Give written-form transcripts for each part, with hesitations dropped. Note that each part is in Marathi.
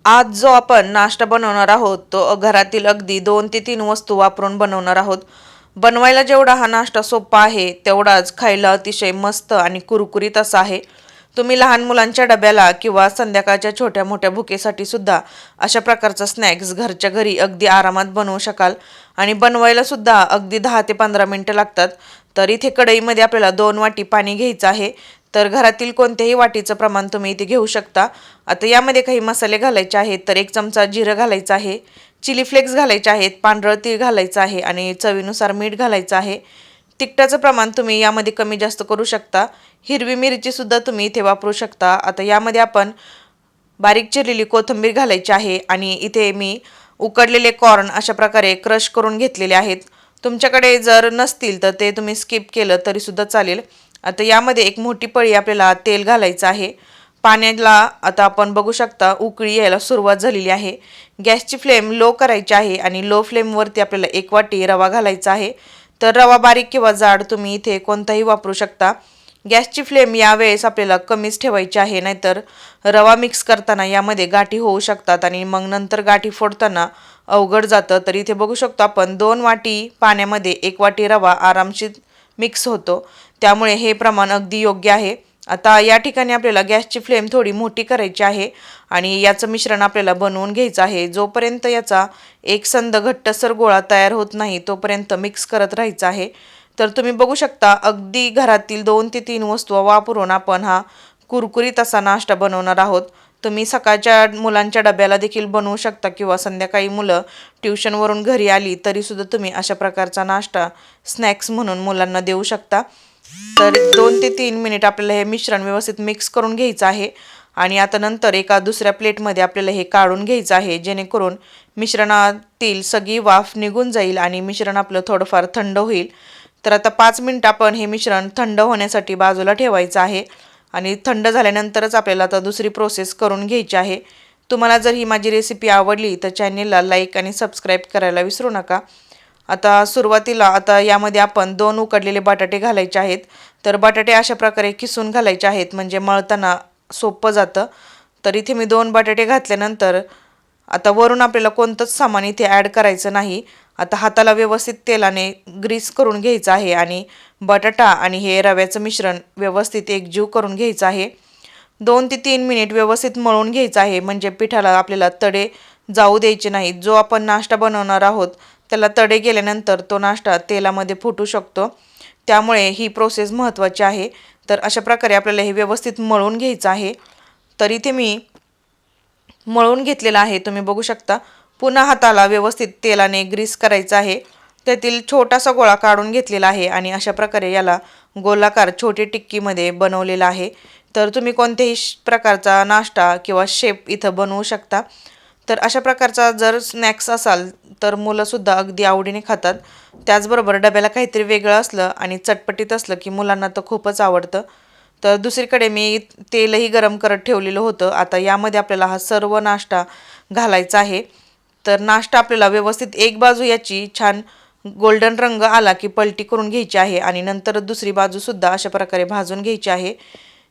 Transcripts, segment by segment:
आज जो आपण नाश्ता बनवणार आहोत तो घरातील अगदी 2 ते 3 वस्तू वापरून बनवणार आहोत. बनवायला जेवढा हा नाश्ता सोपा आहे तेवढाच खायला अतिशय मस्त आणि कुरकुरीत असा आहे. तुम्ही लहान मुलांच्या डब्याला किंवा संध्याकाळच्या छोट्या मोठ्या भुकेसाठी सुद्धा अशा प्रकारचा स्नॅक्स घरच्या घरी अगदी आरामात बनवू शकाल आणि बनवायला सुद्धा अगदी 10 ते 15 मिनिटं लागतात. तर इथे कढईमध्ये आपल्याला 2 वाटी पाणी घ्यायचं आहे. तर घरातील कोणत्याही वाटीचं प्रमाण तुम्ही इथे घेऊ शकता. आता यामध्ये काही मसाले घालायचे आहेत. तर 1 चमचा जिरं घालायचं आहे, चिली फ्लेक्स घालायचे आहेत, पांढरं तीळ घालायचं आहे आणि चवीनुसार मीठ घालायचं आहे. तिखटाचं प्रमाण तुम्ही यामध्ये कमी जास्त करू शकता. हिरवी मिरची सुद्धा तुम्ही इथे वापरू शकता. आता यामध्ये आपण बारीक चिरलेली कोथिंबीर घालायची आहे आणि इथे मी उकडलेले कॉर्न अशा प्रकारे क्रश करून घेतलेले आहेत. तुमच्याकडे जर नसतील तर ते तुम्ही स्किप केलं तरी सुद्धा चालेल. आता यामध्ये एक मोठी पळी आपल्याला तेल घालायचं आहे. पाण्याला आता आपण बघू शकता उकळी यायला सुरुवात झालेली आहे. गॅसची फ्लेम लो करायची आहे आणि लो फ्लेमवरती आपल्याला 1 वाटी रवा घालायचा आहे. तर रवा बारीक किंवा जाड तुम्ही इथे कोणताही वापरू शकता. गॅसची फ्लेम यावेळेस आपल्याला कमीच ठेवायची आहे, नाहीतर रवा मिक्स करताना यामध्ये गाठी होऊ शकतात आणि मग नंतर गाठी फोडताना अवघड जातं. तर इथे बघू शकतो आपण 2 वाटी पाण्यामध्ये 1 वाटी रवा आरामशीर मिक्स होतो, त्यामुळे हे प्रमाण अगदी योग्य आहे. आता या ठिकाणी आपल्याला गॅसची फ्लेम थोडी मोठी करायची आहे आणि याचं मिश्रण आपल्याला बनवून घ्यायचं आहे. जोपर्यंत याचा एकसंध घट्टसर गोळा तयार होत नाही तोपर्यंत मिक्स करत राहायचं आहे. तर तुम्ही बघू शकता अगदी घरातील 2 ते 3 वस्तू वापरून आपण हा कुरकुरीत असा नाश्ता बनवणार आहोत. तुम्ही सकाळच्या मुलांच्या डब्याला देखील बनवू शकता किंवा संध्याकाळी मुलं ट्युशनवरून घरी आली तरीसुद्धा तुम्ही अशा प्रकारचा नाश्ता स्नॅक्स म्हणून मुलांना देऊ शकता. तर 2 ते 3 मिनिट आपल्याला हे मिश्रण व्यवस्थित मिक्स करून घ्यायचं आहे आणि आता नंतर एका दुसऱ्या प्लेटमध्ये आपल्याला हे काढून घ्यायचं आहे, जेणेकरून मिश्रणातील सगळी वाफ निघून जाईल आणि मिश्रण आपलं थोडंफार थंड होईल. तर आता 5 मिनिट आपण हे मिश्रण थंड होण्यासाठी बाजूला ठेवायचं आहे आणि थंड झाल्यानंतरच आपल्याला आता दुसरी प्रोसेस करून घ्यायची आहे. तुम्हाला जर ही माझी रेसिपी आवडली तर चॅनेलला लाईक आणि सबस्क्राईब करायला विसरू नका. आता सुरुवातीला यामध्ये आपण 2 उकडलेले बटाटे घालायचे आहेत. तर बटाटे अशा प्रकारे किसून घालायचे आहेत, म्हणजे मळताना सोपं जातं. तर इथे मी 2 बटाटे घातल्यानंतर आता वरून आपल्याला कोणतंच सामान इथे ॲड करायचं नाही. आता हाताला व्यवस्थित तेलाने ग्रीस करून घ्यायचं आहे आणि बटाटा आणि हे रव्याचं मिश्रण व्यवस्थित एकजीव करून घ्यायचं आहे. 2 ते 3 मिनिट व्यवस्थित मळून घ्यायचं आहे, म्हणजे पिठाला आपल्याला तडे जाऊ द्यायचे नाहीत. जो आपण नाश्ता बनवणार आहोत त्याला तडे गेल्यानंतर तो नाश्ता तेलामध्ये फुटू शकतो, त्यामुळे ही प्रोसेस महत्त्वाची आहे. तर अशा प्रकारे आपल्याला हे व्यवस्थित मळून घ्यायचं आहे. तर इथे मी मळून घेतलेला आहे, तुम्ही बघू शकता. पुन्हा हाताला व्यवस्थित तेलाने ग्रीस करायचं आहे. त्यातील छोटासा गोळा काढून घेतलेला आहे आणि अशा प्रकारे याला गोलाकार छोटी टिक्कीमध्ये बनवलेला आहे. तर तुम्ही कोणत्याही प्रकारचा नाश्ता किंवा शेप इथं बनवू शकता. तर अशा प्रकारचा जर स्नॅक्स असाल तर मुलंसुद्धा अगदी आवडीने खातात. त्याचबरोबर डब्याला काहीतरी वेगळं असलं आणि चटपटीत असलं की मुलांना तर खूपच आवडतं. तर दुसरीकडे मी तेलही गरम करत ठेवलेलं होतं. आता यामध्ये आपल्याला हा सर्व नाश्ता घालायचा आहे. तर नाश्ता आपल्याला व्यवस्थित एक बाजू याची छान गोल्डन रंग आला की पलटी करून घ्यायची आहे आणि नंतर दुसरी बाजूसुद्धा अशा प्रकारे भाजून घ्यायची आहे.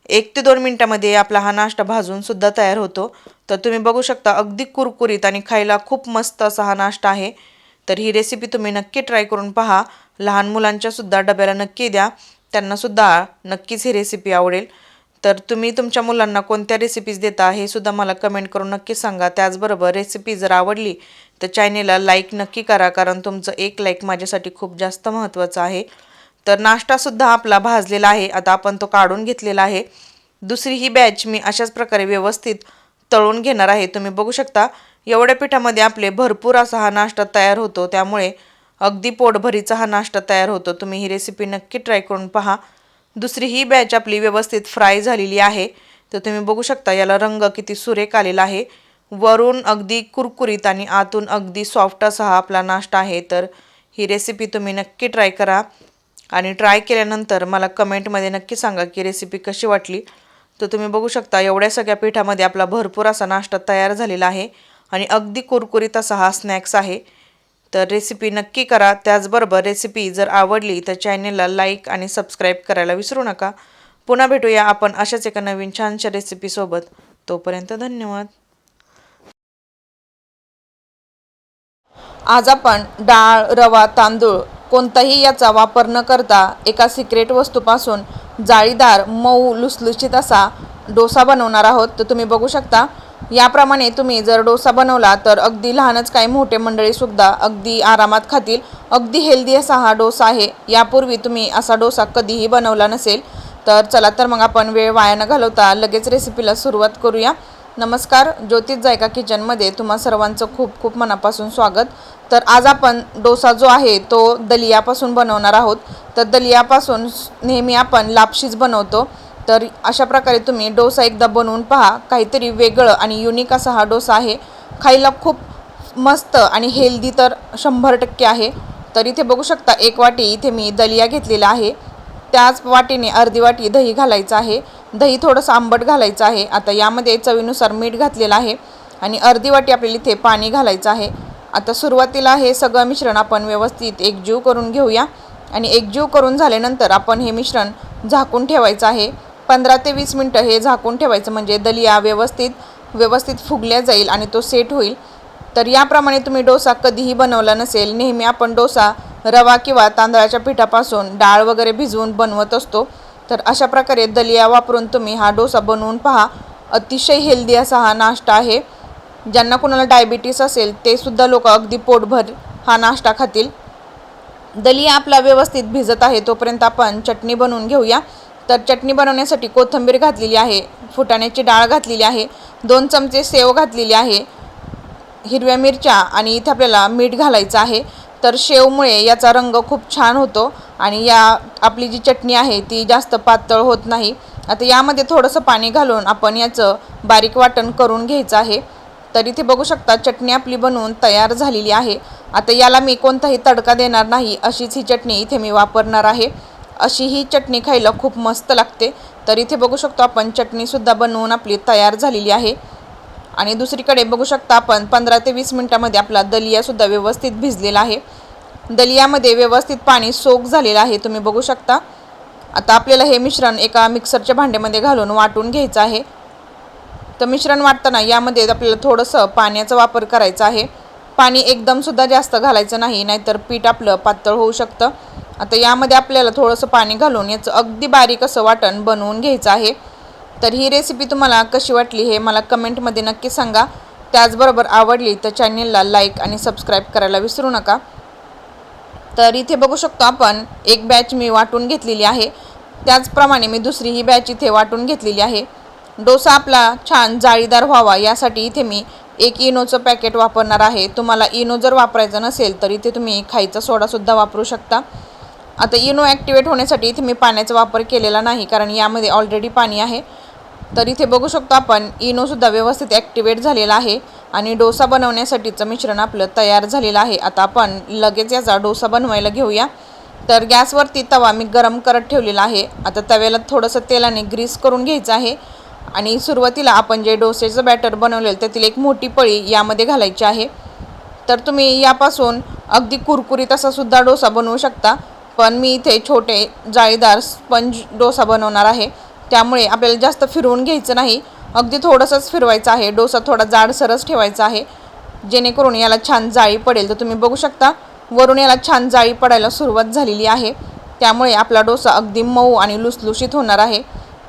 1 ते 2 मिनिटामध्ये आपला हा नाश्ता भाजून सुद्धा तयार होतो. तर तुम्ही बघू शकता अगदी कुरकुरीत आणि खायला खूप मस्त असा हा नाश्ता आहे. तर ही रेसिपी तुम्ही नक्की ट्राय करून पहा. लहान मुलांच्या सुद्धा डब्याला नक्की द्या, त्यांनासुद्धा नक्कीच ही रेसिपी आवडेल. तर तुम्ही तुमच्या मुलांना कोणत्या रेसिपीज देता हे सुद्धा मला कमेंट करून नक्की सांगा. त्याचबरोबर रेसिपी जर आवडली तर चॅनेलला लाईक नक्की करा, कारण तुमचं एक लाईक माझ्यासाठी खूप जास्त महत्त्वाचं आहे. तर नाश्तासुद्धा आपला भाजलेला आहे. आता आपण तो काढून घेतलेला आहे. दुसरी ही बॅच मी अशाच प्रकारे व्यवस्थित तळून घेणार आहे. तुम्ही बघू शकता एवढ्या पिठामध्ये आपले भरपूर असा हा नाश्ता तयार होतो, त्यामुळे अगदी पोटभरीचा हा नाश्ता तयार होतो. तुम्ही ही रेसिपी नक्की ट्राय करून पहा. दुसरी ही बॅच आपली व्यवस्थित फ्राय झालेली आहे. तर तुम्ही बघू शकता याला रंग किती सुरेख आलेला आहे. वरून अगदी कुरकुरीत आणि आतून अगदी सॉफ्ट असा हा आपला नाश्ता आहे. तर ही रेसिपी तुम्ही नक्की ट्राय करा आणि ट्राय केल्यानंतर मला कमेंटमध्ये नक्की सांगा की रेसिपी कशी वाटली. तर तुम्ही बघू शकता एवढ्या सगळ्या पिठामध्ये आपला भरपूर असा नाश्ता तयार झालेला आहे आणि अगदी कुरकुरीत असा हा स्नॅक्स आहे. तर रेसिपी नक्की करा. त्याचबरोबर रेसिपी जर आवडली तर चॅनेलला लाईक आणि सबस्क्राईब करायला विसरू नका. पुन्हा भेटूया आपण अशाच एका नवीन छानशा रेसिपीसोबत. तोपर्यंत धन्यवाद. आज आपण डाळ, रवा, तांदूळ कोणताही याचा वापर न करता एका सिक्रेट वस्तूपासून जाळीदार, मऊ, लुसलुशीत असा डोसा बनवणार आहोत. तर तुम्ही बघू शकता, याप्रमाणे तुम्ही जर डोसा बनवला तर अगदी लहानच काय मोठे मंडळीसुद्धा अगदी आरामात खातील. अगदी हेल्दी असा हा डोसा आहे. यापूर्वी तुम्ही असा डोसा कधीही बनवला नसेल. तर चला तर मग आपण वेळ वाया न घालवता लगेच रेसिपीला सुरुवात करूया. नमस्कार, ज्योतिष जायका किचनमध्ये तुम्हा सर्वांचं खूप खूप मनापासून स्वागत. तर आज आपण डोसा जो आहे तो दलियापासून बनवणार आहोत. तर दलियापासून नेहमी आपण लापशीच बनवतो. तर अशा प्रकारे तुम्ही डोसा एकदा बनवून पहा. काहीतरी वेगळं आणि युनिक असा हा डोसा आहे. खायला खूप मस्त आणि हेल्दी तर 100% आहे. तर इथे बघू शकता, एक वाटी इथे मी दलिया घेतलेला आहे. त्याच वाटीने अर्धी वाटी दही घालायचं आहे. दही थोडंसं आंबट घालायचं आहे. आता यामध्ये चवीनुसार मीठ घातलेलं आहे आणि अर्धी वाटी आपल्याला इथे पाणी घालायचं आहे. आता सुरुवातीला हे सगळं मिश्रण आपण व्यवस्थित एकजीव करून घेऊया आणि एकजीव करून झाल्यानंतर आपण हे मिश्रण झाकून ठेवायचं आहे. 15 ते 20 मिनटं हे झाकून ठेवायचं, म्हणजे दलिया व्यवस्थित फुगल्या जाईल आणि तो सेट होईल. तर याप्रमाणे तुम्ही डोसा कधीही बनवला नसेल. नेहमी आपण डोसा रवा किंवा तांदळाच्या पिठापासून डाळ वगैरे भिजवून बनवत असतो. तर अशा प्रकारे दलिया वापरून तुम्ही हा डोसा बनवून पहा. अतिशय हेल्दी असा हा नाश्ता आहे. ज्यांना कोणाला डायबिटीस असेल ते सुद्धा लोक अगदी पोटभर हा नाश्ता खातील. दलिया आपला व्यवस्थित भिजत आहे तोपर्यंत आपण चटणी बनवून घेऊया. तर चटणी बनवण्यासाठी कोथिंबीर घातलेली आहे, फुटाण्याची डाळ घातलेली आहे, 2 चमचे सेव घातलेली आहे, हिरव्या मिरच्या आणि इथे आपल्याला मीठ घालायचं आहे. तर शेवमुळे याचा रंग खूप छान होतो आणि या आपली जी चटणी आहे ती जास्त पातळ होत नाही. आता यामध्ये थोडंसं पाणी घालून आपण याचं बारीक वाटण करून घ्यायचं आहे. तर इथे बघू शकता, चटणी आपली बनवून तयार झालेली आहे. आता याला मी कोणताही तडका देणार नाही, अशीच ही चटणी इथे मी वापरणार आहे. अशी ही चटणी खायला खूप मस्त लागते. तर इथे बघू शकतो आपण चटणीसुद्धा बनवून आपली तयार झालेली आहे. आणि दुसरीकडे बघू शकता आपण 15 ते 20 मिनटामध्ये आपला दलियासुद्धा व्यवस्थित भिजलेला आहे. दलियामध्ये व्यवस्थित पाणी सोक झालेलं आहे, तुम्ही बघू शकता. आता आपल्याला हे मिश्रण एका मिक्सरच्या भांड्यामध्ये घालून वाटून घ्यायचं आहे. तर मिश्रण वाटताना यामध्ये आपल्याला थोडंसं पाण्याचा वापर करायचा आहे. पाणी एकदमसुद्धा जास्त घालायचं नाही, नाहीतर पीठ आपलं पातळ होऊ शकतं. आता यामध्ये आपल्याला थोडंसं पाणी घालून याचं अगदी बारीक असं वाटण बनवून घ्यायचं आहे. तर ही रेसिपी तुम्हाला कशी वाटली हे मला कमेंटमध्ये नक्की सांगा. त्याचबरोबर आवडली तर चॅनलला लाईक आणि सबस्क्राईब करायला विसरू नका. तर इथे बघू शकतो आपण एक बॅच मी वाटून घेतलेली आहे. त्याचप्रमाणे मी दुसरी ही बॅच इथे वाटून घेतलेली आहे. डोसा आपला छान जाळीदार व्हावा यासाठी इथे मी 1 इनोचं पॅकेट वापरणार आहे. तुम्हाला इनो जर वापरायचं नसेल तर इथे तुम्ही खायचा सोडासुद्धा वापरू शकता. आता इनो ॲक्टिवेट होण्यासाठी इथे मी पाण्याचा वापर केलेला नाही, कारण यामध्ये ऑलरेडी पाणी आहे. तर इथे बघू शकतो आपण इनोसुद्धा व्यवस्थित ॲक्टिवेट झालेला आहे आणि डोसा बनवण्यासाठीचं मिश्रण आपलं तयार झालेलं आहे. आता आपण लगेच याचा डोसा बनवायला घेऊया. तर गॅसवरती तवा मी गरम करत ठेवलेला आहे. आता तव्याला थोडंसं तेलाने ग्रीस करून घ्यायचं आहे आणि सुरुवातीला आपण जे डोस्याचं बॅटर बनवलेलं त्यातील एक मोठी पळी यामध्ये घालायची आहे. तर तुम्ही यापासून अगदी कुरकुरीत असा सुद्धा डोसा बनवू शकता, पण मी इथे छोटे जाळीदार स्पंज डोसा बनवणार आहे. त्यामुळे आपल्याला जास्त फिरवून घ्यायचं नाही, अगदी थोडंसंच फिरवायचं आहे. डोसा थोडा जाडसरच ठेवायचा आहे, जेणेकरून याला छान जाळी पडेल. तर तुम्ही बघू शकता वरून याला छान जाळी पडायला सुरुवात झालेली आहे. त्यामुळे आपला डोसा अगदी मऊ आणि लुसलुशीत होणार आहे.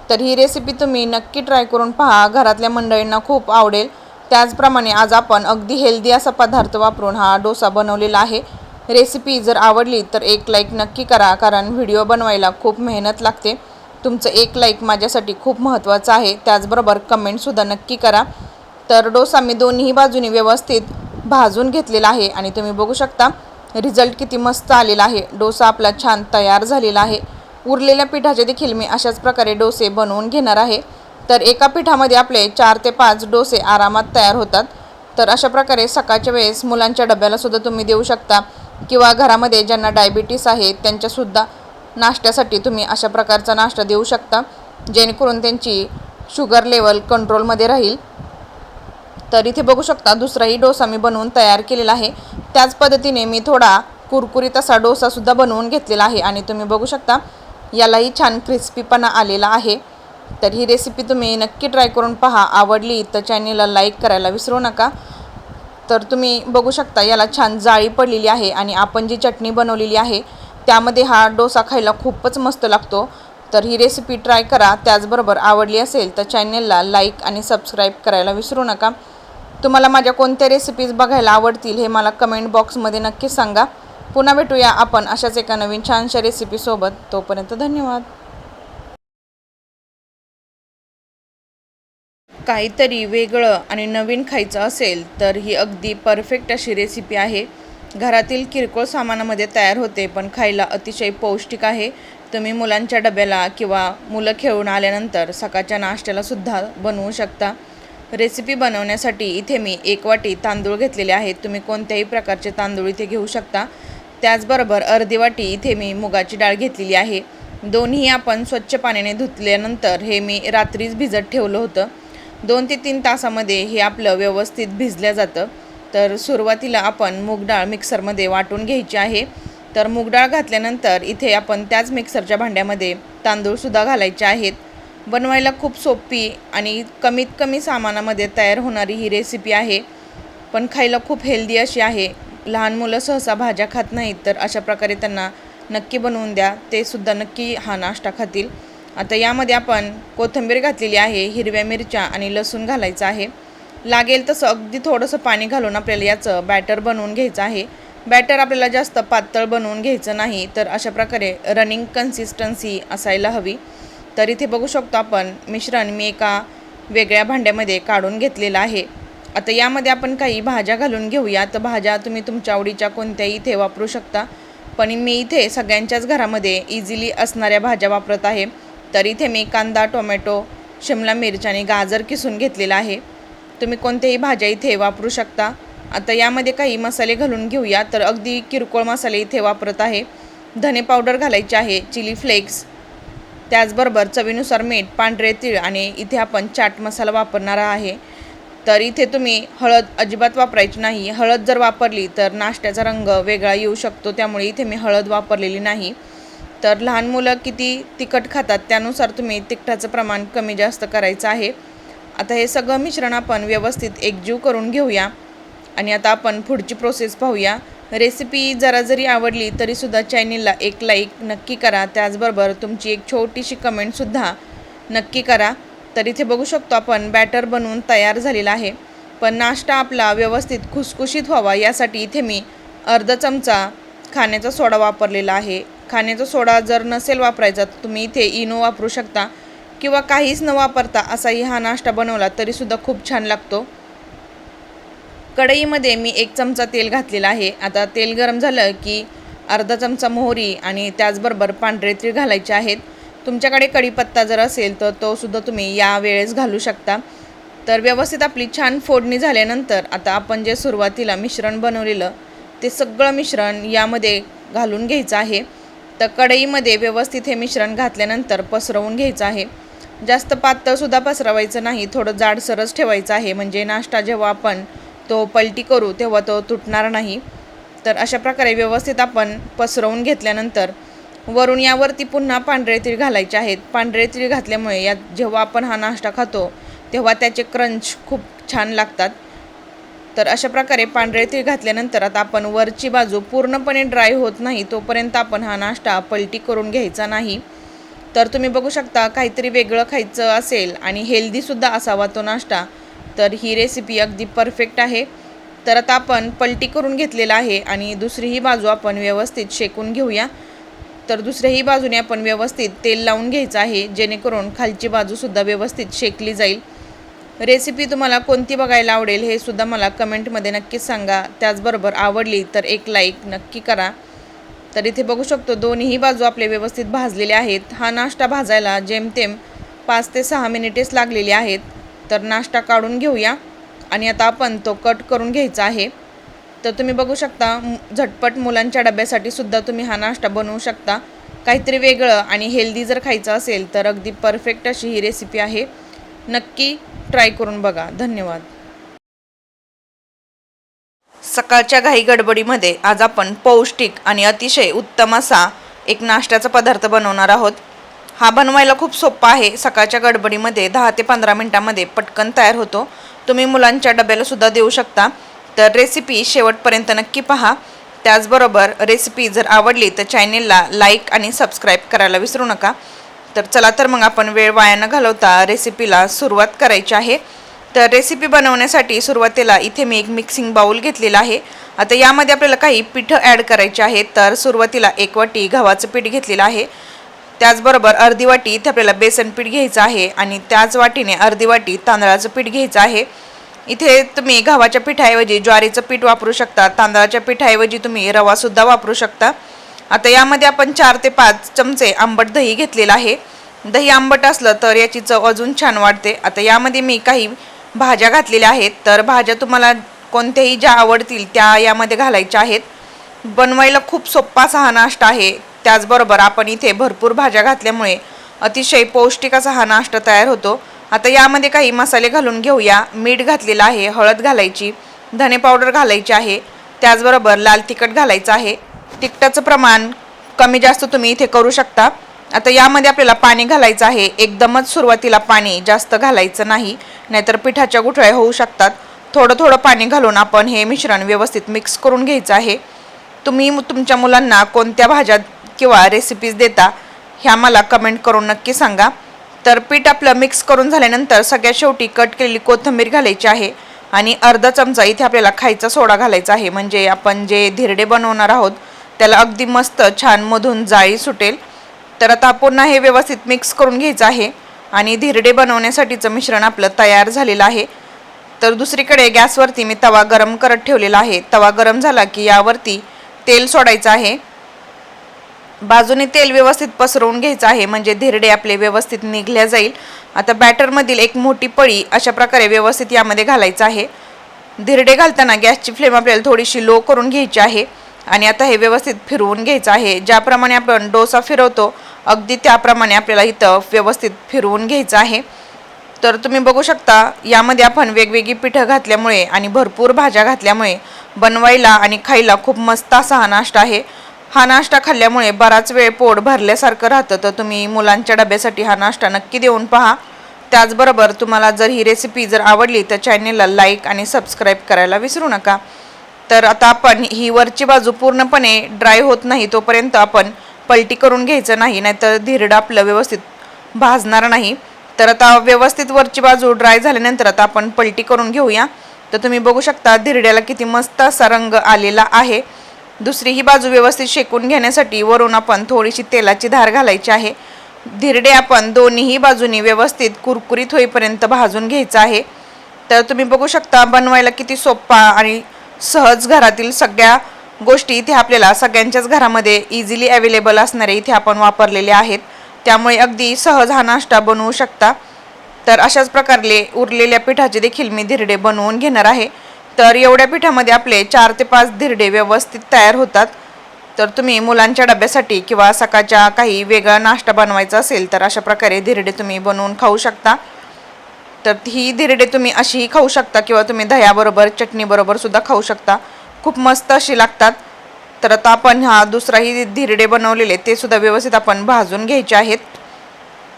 तर ही रेसिपी तुम्ही नक्की ट्राय करून पहा, घरातल्या मंडळींना खूप आवडेल. त्याचप्रमाणे आज आपण अगदी हेल्दी असा पदार्थ वापरून हा डोसा बनवलेला आहे. रेसिपी जर आवडली तर एक लाईक नक्की करा, कारण व्हिडिओ बनवायला खूप मेहनत लागते. तुमचं एक लाईक माझ्यासाठी खूप महत्त्वाचं आहे. त्याचबरोबर कमेंटसुद्धा नक्की करा. तर डोसा मी दोन्ही बाजूनी व्यवस्थित भाजून घेतलेला आहे आणि तुम्ही बघू शकता रिझल्ट किती मस्त आलेला आहे. डोसा आपला छान तयार झालेला आहे. उरलेल्या पिठाचे देखील मी अशाच प्रकारे डोसे बनवून घेणार आहे. तर एका पिठामध्ये आपले 4 ते 5 डोसे आरामात तयार होतात. तर अशा प्रकारे सकाळच्या वेळेस मुलांच्या डब्यालासुद्धा तुम्ही देऊ शकता किंवा घरामध्ये ज्यांना डायबिटीस आहे त्यांच्यासुद्धा नाश्त्यासाठी तुम्ही अशा प्रकारचा नाश्ता देऊ शकता, जेणेकरून त्यांची शुगर लेवल कंट्रोलमध्ये राहील. तर इथे बघू शकता दुसराही डोसा मी बनवून तयार केलेला आहे. त्याच पद्धतीने मी थोडा कुरकुरीत असा डोसासुद्धा बनवून घेतलेला आहे आणि तुम्ही बघू शकता यालाही छान क्रिस्पीपणा आलेला आहे. तर ही रेसिपी तुम्ही नक्की ट्राय करून पहा. आवडली तर चॅनलला लाईक करायला विसरू नका. तर तुम्ही बघू शकता याला छान जाळी पडलेली आहे आणि आपण जी चटणी बनवलेली आहे त्यामध्ये हा डोसा खायला खूपच मस्त लागतो। तर ही रेसिपी ट्राय करा। त्याचबरोबर आवडली असेल तर चॅनलला लाईक आणि सबस्क्राईब करायला विसरू नका। तुम्हाला माझ्या कोणत्या रेसिपीज बघायला आवडतील हे मला कमेंट बॉक्समध्ये नक्की सांगा। पुन्हा भेटूया आपण अशाच एका नवीन छानशा रेसिपीसोबत। तोपर्यंत धन्यवाद। काहीतरी वेगळं आणि नवीन खायचं असेल तर ही अगदी परफेक्ट अशी रेसिपी आहे। घरातील किरकोळ सामानामध्ये तयार होते पण खायला अतिशय पौष्टिक आहे। तुम्ही मुलांच्या डब्याला किंवा मुलं खेळून आल्यानंतर सकाळच्या नाश्त्याला सुद्धा बनवू शकता। रेसिपी बनवण्यासाठी इथे मी 1 वाटी तांदूळ घेतलेले आहेत। तुम्ही कोणत्याही प्रकारचे तांदूळ इथे घेऊ शकता। त्याचबरोबर अर्धी वाटी इथे मी मुगाची डाळ घेतलेली आहे। दोन्ही आपण स्वच्छ पाण्याने धुतल्यानंतर हे मी रात्रीच भिजत ठेवलं होतं। 2 ते 3 तासामध्ये हे आपलं व्यवस्थित भिजलं जातं। तर सुरुवातीला आपण मूग डाळ मिक्सरमध्ये वाटून घ्यायची आहे। तर मूग डाळ घातल्यानंतर इथे आपण त्याच मिक्सरच्या भांड्यामध्ये तांदूळसुद्धा घालायचे आहेत। बनवायला खूप सोपी आणि कमीत कमी सामानामध्ये तयार होणारी ही रेसिपी आहे, पण खायला खूप हेल्दी अशी आहे। लहान मुलं सहसा भाज्या खात नाहीत, तर अशा प्रकारे त्यांना नक्की बनवून द्या, ते सुद्धा नक्की हा नाश्ता खातील। आता यामध्ये आपण कोथिंबीर घातलेली आहे, हिरव्या मिरच्या आणि लसूण घालायचं आहे। लागेल तसं अगदी थोडंसं पाणी घालून आपल्याला याचं बॅटर बनवून घ्यायचं आहे। बॅटर आपल्याला जास्त पातळ बनवून घ्यायचं नाही, तर अशा प्रकारे रनिंग कन्सिस्टन्सी असायला हवी। तर इथे बघू शकतो आपण मिश्रण मी एका वेगळ्या भांड्यामध्ये काढून घेतलेलं आहे। आता यामध्ये आपण काही भाज्या घालून घेऊया। तर भाज्या तुम्ही तुमच्या आवडीच्या कोणत्याही इथे वापरू शकता, पण मी इथे सगळ्यांच्याच घरामध्ये इझिली असणाऱ्या भाज्या वापरत आहे। तर इथे मी कांदा, टोमॅटो, शिमला मिरची आणि गाजर किसून घेतलेला आहे। तुम्ही कोणत्याही भाज्या इथे वापरू शकता। आता यामध्ये काही मसाले घालून घेऊया। तर अगदी किरकोळ मसाले इथे वापरत आहे। धने पावडर घालायचे आहे, चिली फ्लेक्स, त्याचबरोबर चवीनुसार मीठ, पांढरे तीळ आणि इथे आपण चाट मसाला वापरणार आहे। तर इथे तुम्ही हळद अजिबात वापरायची नाही। हळद जर वापरली तर नाश्त्याचा रंग वेगळा येऊ शकतो, त्यामुळे इथे मी हळद वापरलेली नाही। तर लहान मुलं किती तिखट खातात त्यानुसार तुम्ही तिखटाचं प्रमाण कमी जास्त करायचं आहे। आता हे सगळं मिश्रण आपण व्यवस्थित एकजीव करून घेऊया आणि आता आपण पुढची प्रोसेस पाहूया। रेसिपी जरी आवडली तरीसुद्धा चॅनलला एक लाईक नक्की करा। त्याचबरोबर तुमची एक छोटीशी कमेंटसुद्धा नक्की करा। तर इथे बघू शकतो आपण बॅटर बनवून तयार झालेला आहे, पण नाश्ता आपला व्यवस्थित खुसखुशीत व्हावा यासाठी इथे मी अर्धा चमचा खाण्याचा सोडा वापरलेला आहे। खाण्याचा सोडा जर नसेल वापरायचा तर तुम्ही इथे इनो वापरू शकता किंवा काहीच न वापरता असाही हा नाश्ता बनवला तरीसुद्धा खूप छान लागतो। कढईमध्ये मी 1 चमचा तेल घातलेला आहे। आता तेल गरम झालं की अर्धा चमचा मोहरी आणि त्याचबरोबर पांढरे तीळ घालायचे आहेत। तुमच्याकडे कढीपत्ता जर असेल तर तो सुद्धा तुम्ही यावेळेस घालू शकता। तर व्यवस्थित आपली छान फोडणी झाल्यानंतर आता आपण जे सुरुवातीला मिश्रण बनवलेलं ते सगळं मिश्रण यामध्ये घालून घ्यायचं आहे। तर कढईमध्ये व्यवस्थित हे मिश्रण घातल्यानंतर पसरवून घ्यायचं आहे। जास्त पातळसुद्धा पसरवायचं नाही, थोडं जाडसरच ठेवायचं आहे, म्हणजे नाश्ता जेव्हा आपण तो पलटी करू तेव्हा तो तुटणार नाही। तर अशा प्रकारे व्यवस्थित आपण पसरवून घेतल्यानंतर वरून यावरती पुन्हा पांढरे तीळ घालायचे आहेत। पांढरे तीळ घातल्यामुळे जेव्हा आपण हा नाश्ता खातो तेव्हा त्याचे क्रंच खूप छान लागतात। तर अशा प्रकारे पांढरे तीळ घातल्यानंतर आता आपण वरची बाजू पूर्णपणे ड्राय होत नाही तोपर्यंत आपण हा नाश्ता पलटी करून घ्यायचा नाही। तर तुम्ही बघू शकता काहीतरी वेगळं खायचं असेल आणि हेल्दीसुद्धा असावा तो नाश्ता, तर ही रेसिपी अगदी परफेक्ट आहे। तर आता आपण पलटी करून घेतलेला आहे आणि दुसरीही बाजू आपण व्यवस्थित शेकून घेऊया। तर दुसऱ्याही बाजूने आपण व्यवस्थित तेल लावून घ्यायचं आहे, जेणेकरून खालची बाजूसुद्धा व्यवस्थित शेकली जाईल। रेसिपी तुम्हाला कोणती बघायला आवडेल हे सुद्धा मला कमेंटमध्ये नक्कीच सांगा। त्याचबरोबर आवडली तर एक लाईक नक्की करा। तर इथे बघू शकतो दोन्ही बाजू आपले व्यवस्थित भाजलेले आहेत। हा नाश्ता भाजायला जेमतेम 5 ते 6 मिनिटेच लागलेली आहेत। तर नाश्ता काढून घेऊया आणि आता आपण तो कट करून घ्यायचा आहे। तर तुम्ही बघू शकता झटपट मुलांच्या डब्यासाठी सुद्धा तुम्ही हा नाश्ता बनवू शकता। काहीतरी वेगळं आणि हेल्दी जर खायचं असेल तर अगदी परफेक्ट अशी ही रेसिपी आहे। नक्की ट्राय करून बघा। धन्यवाद। सकाळच्या घाई गडबडीमध्ये आज आपण पौष्टिक आणि अतिशय उत्तम असा एक नाश्त्याचा पदार्थ बनवणार आहोत। हा बनवायला खूप सोपा आहे। सकाळच्या गडबडीमध्ये 10 ते 15 मिनिटांमध्ये पटकन तयार होतो। तुम्ही मुलांच्या डब्याला सुद्धा देऊ शकता। तर रेसिपी शेवटपर्यंत नक्की पहा. त्याचबरोबर रेसिपी जर आवडली तर चॅनेलला लाईक आणि सबस्क्राईब करायला विसरू नका. तर चला तर मग आपण वेळ वाया न घालवता रेसिपीला सुरुवात करायची आहे. तर रेसिपी बनवण्यासाठी सुरुवातीला इथे मी एक मिक्सिंग बाउल घेतलेला आहे. आता यामध्ये आपल्याला काही पीठं ॲड करायचे आहेत. तर सुरुवातीला 1 वाटी गव्हाचं पीठ घेतलेलं आहे. त्याचबरोबर अर्धी वाटी इथे आपल्याला बेसन पीठ घ्यायचं आहे आणि त्याच वाटीने अर्धी वाटी तांदळाचं पीठ घ्यायचं आहे. इथे तुम्ही गव्हाच्या पिठाऐवजी ज्वारीचं पीठ वापरू शकता. तांदळाच्या पिठाऐवजी तुम्ही रवासुद्धा वापरू शकता. आता यामध्ये आपण 4 ते 5 चमचे आंबट दही घेतलेलं आहे. दही आंबट असलं तर याची चव अजून छान वाढते. आता यामध्ये मी काही भाज्या घातलेल्या आहेत. तर भाज्या तुम्हाला कोणत्याही ज्या आवडतील त्या यामध्ये घालायच्या आहेत. बनवायला खूप सोपा असा हा नाश्ता आहे. त्याचबरोबर आपण इथे भरपूर भाज्या घातल्यामुळे अतिशय पौष्टिक असा हा नाश्ता तयार होतो. आता यामध्ये काही मसाले घालून घेऊया. मीठ घातलेलं आहे, हळद घालायची, धने पावडर घालायची आहे, त्याचबरोबर लाल तिखट घालायचं आहे. तिखटाचं प्रमाण कमी जास्त तुम्ही इथे करू शकता. आता यामध्ये आपल्याला पाणी घालायचं आहे. एकदमच सुरुवातीला पाणी जास्त घालायचं नाही, नाहीतर पिठाच्या गुठळ्या होऊ शकतात. थोडं थोडं पाणी घालून आपण हे मिश्रण व्यवस्थित मिक्स करून घ्यायचं आहे. तुम्ही तुमच्या मुलांना कोणत्या भाज्या किंवा रेसिपीज देता ह्या मला कमेंट करून नक्की सांगा. तर पीठ आपलं मिक्स करून झाल्यानंतर सगळ्यात शेवटी कट केलेली कोथिंबीर घालायची आहे आणि अर्धा चमचा इथे आपल्याला खायचा सोडा घालायचा आहे. म्हणजे आपण जे धिरडे बनवणार आहोत त्याला अगदी मस्त छान मधून जाळी सुटेल. तर आता पुन्हा हे व्यवस्थित मिक्स करून घ्यायचं आहे आणि धिरडे बनवण्यासाठीचं मिश्रण आपलं तयार झालेलं आहे. तर दुसरीकडे गॅसवरती मी तवा गरम करत ठेवलेला आहे. तवा गरम झाला की यावरती तेल सोडायचं आहे. बाजूने तेल व्यवस्थित पसरवून घ्यायचं आहे म्हणजे धिरडे आपले व्यवस्थित निघल्या जाईल. आता बॅटरमधील एक मोठी पळी अशा प्रकारे व्यवस्थित यामध्ये घालायचं आहे. धिरडे घालताना गॅसची फ्लेम आपल्याला थोडीशी लो करून घ्यायची आहे आणि आता हे व्यवस्थित फिरवून घ्यायचं आहे. ज्याप्रमाणे आपण डोसा फिरवतो अगदी त्याप्रमाणे आपल्याला इथं व्यवस्थित फिरवून घ्यायचं आहे. तर तुम्ही बघू शकता यामध्ये आपण वेगवेगळी पिठं घातल्यामुळे आणि भरपूर भाज्या घातल्यामुळे बनवायला आणि खायला खूप मस्त असा हा नाश्ता आहे. हा नाश्ता खाल्ल्यामुळे बराच वेळ पोट भरल्यासारखं राहतं. तर तुम्ही मुलांच्या डब्यासाठी हा नाश्ता नक्की देऊन पहा. त्याचबरोबर तुम्हाला जर ही रेसिपी जर आवडली तर चॅनेलला लाईक आणि सबस्क्राईब करायला विसरू नका. तर आता आपण ही वरची बाजू पूर्णपणे ड्राय होत नाही तोपर्यंत आपण पलटी करून घ्यायचं नाही, नाहीतर धिरडं आपलं व्यवस्थित भाजणार नाही. तर आता व्यवस्थित वरची बाजू ड्राय झाल्यानंतर आता आपण पलटी करून घेऊया. तर तुम्ही बघू शकता धिरड्याला किती मस्त असा रंग आलेला आहे. दुसरी ही बाजू व्यवस्थित शेकून घेण्यासाठी वरून आपण थोडीशी तेलाची धार घालायची आहे. धिरडे आपण दोन्हीही बाजूनी व्यवस्थित कुरकुरीत होईपर्यंत भाजून घ्यायचं आहे. तर तुम्ही बघू शकता बनवायला किती सोपा आणि सहज घरातील सगळ्या गोष्टी इथे आपल्याला सगळ्यांच्याच घरामध्ये इझिली अवेलेबल असणारे इथे आपण वापरलेले आहेत. त्यामुळे अगदी सहज हा नाश्ता बनवू शकता. तर अशाच प्रकारे उरलेल्या पिठाचे देखील मी धिरडे बनवून घेणार आहे. तर एवढ्या पिठामध्ये आपले 4 ते 5 धिरडे व्यवस्थित तयार होतात. तर तुम्ही मुलांच्या डब्यासाठी किंवा सकाळच्या काही वेगळा नाश्ता बनवायचा असेल तर अशा प्रकारे धिरडे तुम्ही बनवून खाऊ शकता. तर ही धिरडे तुम्ही अशीही खाऊ शकता किंवा तुम्ही दह्याबरोबर चटणीबरोबर सुद्धा खाऊ शकता. खूप मस्त अशी लागतात. तर आता आपण हा दुसराही धिरडे बनवलेले ते सुद्धा व्यवस्थित आपण भाजून घ्यायचे आहेत.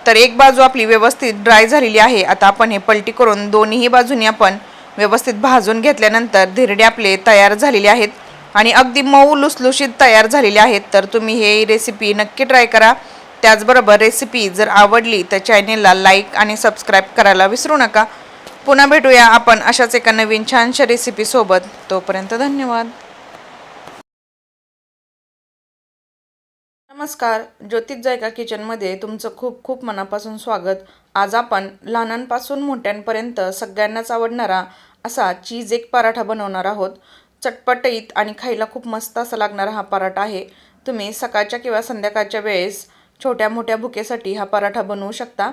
तर एक बाजू आपली व्यवस्थित ड्राय झालेली आहे. आता आपण हे पलटी करून दोन्ही बाजूनी आपण व्यवस्थित भाजून घेतल्यानंतर धिरडे आपले तयार झालेले आहेत आणि अगदी मऊ लुसलुशीत तयार झालेले आहेत. तर तुम्ही हे रेसिपी नक्की ट्राय करा. त्याचबरोबर रेसिपी जर आवडली तर चॅनेलला लाईक आणि सबस्क्राईब करायला विसरू नका. पुन्हा भेटूया आपण अशाच एका नवीन छानशा रेसिपीसोबत. तोपर्यंत धन्यवाद. नमस्कार, ज्योतिष जायका किचनमध्ये तुमचं खूप खूप मनापासून स्वागत. आज आपण लहानांपासून मोठ्यांपर्यंत सगळ्यांनाच आवडणारा असा चीज एक पराठा बनवणार आहोत. चटपटीत आणि खायला खूप मस्त असा लागणारा हा पराठा आहे. तुम्ही सकाळच्या किंवा संध्याकाळच्या वेळेस छोट्या मोठ्या भुकेसाठी हा पराठा बनवू शकता.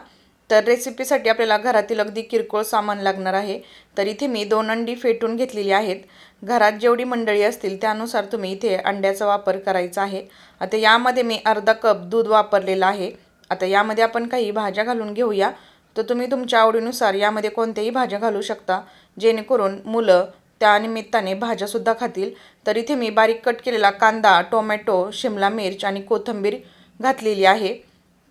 तर रेसिपीसाठी आपल्याला घरातील अगदी किरकोळ सामान लागणार आहे. तर इथे मी 2 अंडी फेटून घेतलेली आहेत. घरात जेवढी मंडळी असतील त्यानुसार तुम्ही इथे अंड्याचा वापर करायचा आहे. आता यामध्ये मी अर्धा कप दूध वापरलेलं आहे. आता यामध्ये आपण काही भाज्या घालून घेऊया. तर तुम्ही तुमच्या आवडीनुसार यामध्ये कोणत्याही भाज्या घालू शकता जेणेकरून मुलं त्या निमित्ताने भाज्यासुद्धा खातील. तर इथे मी बारीक कट केलेला कांदा, टोमॅटो, शिमला मिर्च आणि कोथिंबीर घातलेली आहे.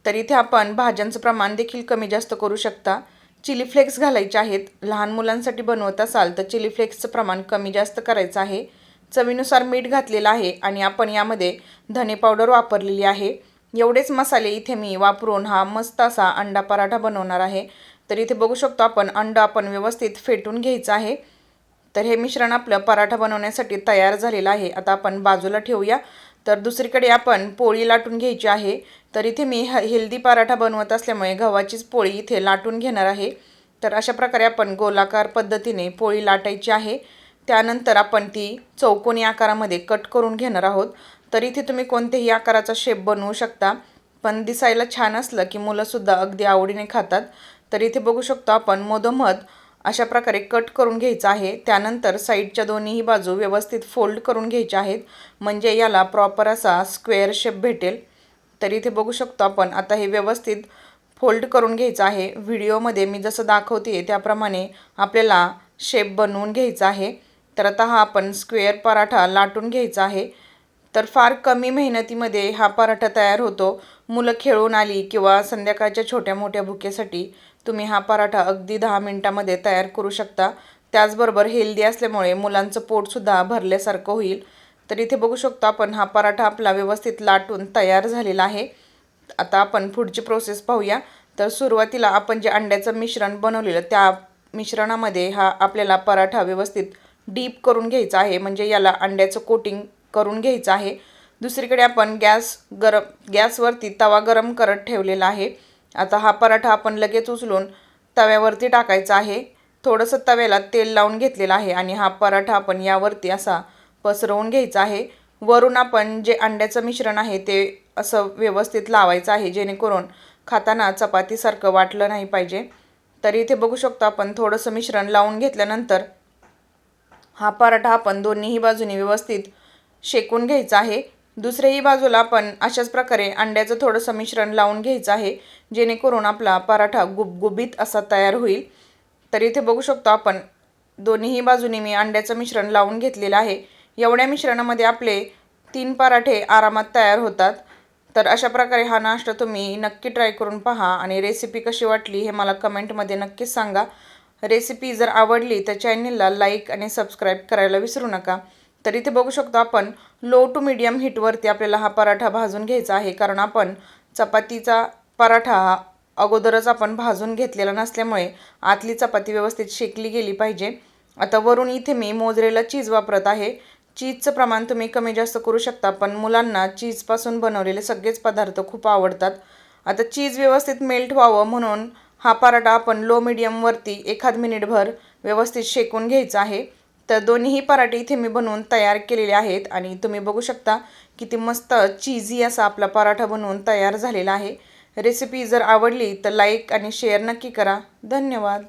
तर इथे आपण भाज्यांचं प्रमाण देखील कमी जास्त करू शकता. चिली फ्लेक्स घालायचे आहेत. लहान मुलांसाठी बनवत असाल तर चिली फ्लेक्सचं प्रमाण कमी जास्त करायचं आहे. चवीनुसार मीठ घातलेलं आहे आणि आपण यामध्ये धने पावडर वापरलेली आहे. एवढेच मसाले इथे मी वापरून हा मस्त असा अंडा पराठा बनवणार आहे. तर इथे बघू शकतो आपण अंडा आपण व्यवस्थित फेटून घ्यायचं आहे. तर हे मिश्रण आपलं पराठा बनवण्यासाठी तयार झालेलं आहे. आता आपण बाजूला ठेवूया. तर दुसरीकडे आपण पोळी लाटून घ्यायची आहे. तर इथे मी हेल्दी पराठा बनवत असल्यामुळे गव्हाचीच पोळी इथे लाटून घेणार आहे. तर अशा प्रकारे आपण गोलाकार पद्धतीने पोळी लाटायची आहे. त्यानंतर आपण ती चौकोनी आकारामध्ये कट करून घेणार आहोत. तर इथे तुम्ही कोणत्याही आकाराचा शेप बनवू शकता, पण दिसायला छान असलं की मुलंसुद्धा अगदी आवडीने खातात. तर इथे बघू शकतो आपण मधोमध अशा प्रकारे कट करून घ्यायचं आहे. त्यानंतर साईडच्या दोन्हीही बाजू व्यवस्थित फोल्ड करून घ्यायच्या आहेत, म्हणजे याला प्रॉपर असा स्क्वेअर शेप भेटेल. तर इथे बघू शकतो आपण आता हे व्यवस्थित फोल्ड करून घ्यायचं आहे. व्हिडिओमध्ये मी जसं दाखवते त्याप्रमाणे आपल्याला शेप बनवून घ्यायचा आहे. तर आता हा आपण स्क्वेअर पराठा लाटून घ्यायचा आहे. तर फार कमी मेहनतीमध्ये हा पराठा तयार होतो. मुलं खेळून आली किंवा संध्याकाळच्या छोट्या मोठ्या भुकेसाठी तुम्ही हा पराठा अगदी 10 मिनिटामध्ये तयार करू शकता. त्याचबरोबर हेल्दी असल्यामुळे मुलांचं पोटसुद्धा भरल्यासारखं होईल. तर इथे बघू शकतो आपण हा पराठा आपला व्यवस्थित लाटून तयार झालेला आहे. आता आपण पुढची प्रोसेस पाहूया. तर सुरुवातीला आपण जे अंड्याचं मिश्रण बनवलेलं त्या मिश्रणामध्ये हा आपल्याला पराठा व्यवस्थित डीप करून घ्यायचा आहे, म्हणजे याला अंड्याचं कोटिंग करून घ्यायचं आहे. दुसरीकडे आपण गॅसवरती तवा गरम करत ठेवलेला आहे. आता हा पराठा आपण लगेच उचलून तव्यावरती टाकायचा आहे. थोडंसं तव्याला तेल लावून घेतलेलं आहे आणि हा पराठा आपण यावरती असा पसरवून घ्यायचा आहे. वरून आपण जे अंड्याचं मिश्रण आहे ते असं व्यवस्थित लावायचं आहे, जेणेकरून खाताना चपातीसारखं वाटलं नाही पाहिजे. तर इथे बघू शकतो आपण थोडंसं मिश्रण लावून घेतल्यानंतर हा पराठा आपण दोन्हीही बाजूनी व्यवस्थित शेकून घ्यायचा आहे. दुसऱ्याही बाजूला आपण अशाच प्रकारे अंड्याचं थोडंसं मिश्रण लावून घ्यायचं आहे, जेणेकरून आपला पराठा गुबगुबीत असा तयार होईल. तर इथे बघू शकतो आपण दोन्हीही बाजूनी मी अंड्याचं मिश्रण लावून घेतलेलं आहे. एवढ्या मिश्रणामध्ये आपले 3 पराठे आरामात तयार होतात. तर अशा प्रकारे हा नाश्ता तुम्ही नक्की ट्राय करून पहा आणि रेसिपी कशी वाटली हे मला कमेंटमध्ये नक्कीच सांगा. रेसिपी जर आवडली तर चॅनलला लाईक आणि सबस्क्राईब करायला विसरू नका. तर इथे बघू शकतो आपण लो टू मीडियम हीटवरती आपल्याला हा पराठा भाजून घ्यायचा आहे, कारण आपण चपातीचा पराठा हा अगोदरच आपण भाजून घेतलेला नसल्यामुळे आतली चपाती व्यवस्थित शेकली गेली पाहिजे. आता वरून इथे मी मोझरेला चीज वापरत आहे. चीजचं प्रमाण तुम्ही कमी जास्त करू शकता, पण मुलांना चीजपासून बनवलेले सगळेच पदार्थ खूप आवडतात. आता चीज व्यवस्थित मेल्ट व्हावं म्हणून हा पराठा आपण लो मीडियमवरती 1 मिनिटभर व्यवस्थित शेकून घ्यायचा आहे. तर दोन्हीही पराठे इथे मी बनवून तयार केलेले आहेत आणि तुम्ही बघू शकता किती मस्त चीजी असा आपला पराठा बनवून तयार झालेला आहे. रेसिपी जर आवडली तर लाईक आणि शेअर नक्की करा. धन्यवाद.